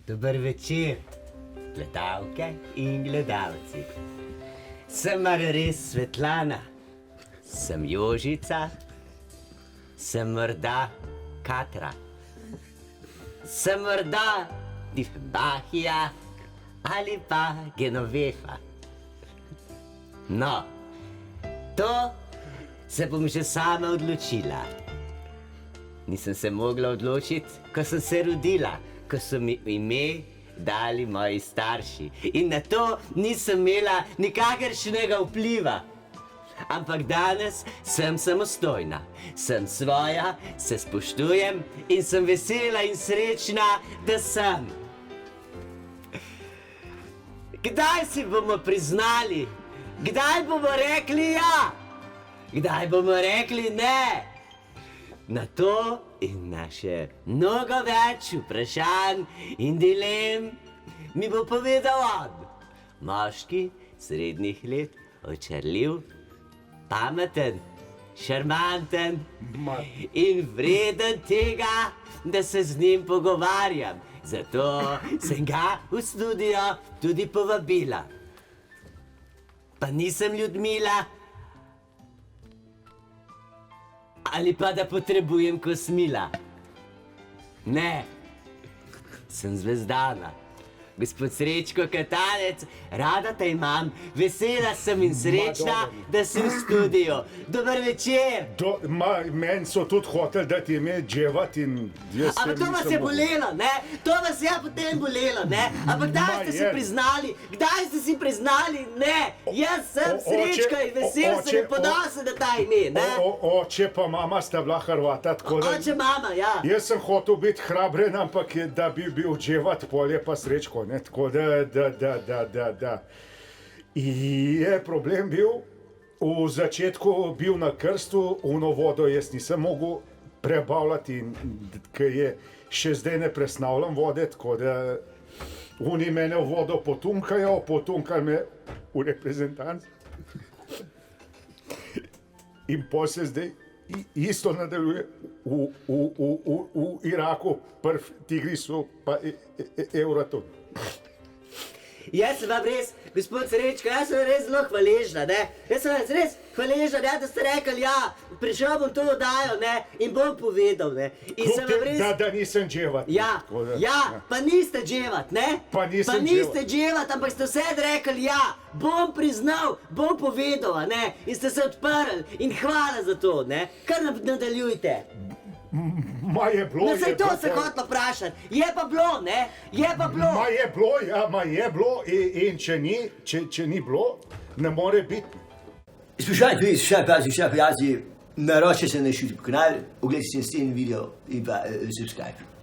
Dober večer, gledalke in gledalci. Sem mar res Svetlana, sem Jožica, sem morda Katra, sem morda Difbahija ali pa Genovefa. No, to se bom že sama odločila. Nisem se mogla odločiti, ko sem se rodila, ko so mi ime dali moji starši. In na to nisem imela nikakršnega vpliva. Ampak danes sem samostojna, sem svoja, se spoštujem in sem vesela in srečna, da sem. Kdaj si bomo priznali? Kdaj bomo rekli ja? Kdaj bomo rekli ne? Na to in na še mnogo več vprašanj in dilem mi bo povedal on. Moški srednjih let, očarljiv, pameten, šarmanten in vreden tega, da se z njim pogovarjam. Zato sem ga v studio tudi povabila. Pa nisem Ljudmila, ali pa da potrebujem kosmila. Ne, sem Zvezdana. Gospod Srečko Katanec, rada te imam, vesela sem in srečna, da si v studiu. Dober večer. Meni so tudi hoteli dati ime dževat in jaz se Ampak to vas je bolelo, ne? To vas je potem bolelo, ne? Ampak kdaj ste si priznali? Kdaj ste si priznali? Ne, jaz sem Srečko in vesel sem in ponosen na ta ime, ne? Oče pa mama sta bila Hrvata, tako da... Oče, mama, ja. Jaz sem hotel biti hrabren, ampak da bi bil dževat, pol je pa Srečko. Ne, tako da. Je problem bil, v začetku bil na krstu, uno vodo jaz nisem mogel prebavljati, ker je še zdaj ne presnavljam vode, tako da oni mene v vodo potunkajo, potunkali me v reprezentanc. In pol se zdaj isto nadaljuje v Iraku, prvi Tigrisu pa Euratom. Jaz sem vam res, gospod Srečko, jaz sem res zelo hvaležna, ne? Jaz sem vam res hvaležna, ne, da ste rekli, ja, prišel bom to oddajo, ne, in bom povedal, ne. In sem vam res... Da nisem dževat. Ja, pa niste dževat, ne? Pa niste dževat, ampak ste vse rekli, ja, bom priznal, bom povedal, ne? In ste se odprli in hvala za to, ne? Kar nadaljujte. Ma je bilo, no, saj to se hotlo vprašati. Je pa bilo, ne? Je pa bilo. Ma je bilo in če ni bilo, ne more biti. Spoštovani prijatelji, naročite se na naš YouTube kanal, oglejte si naslednji video in pa subscribe.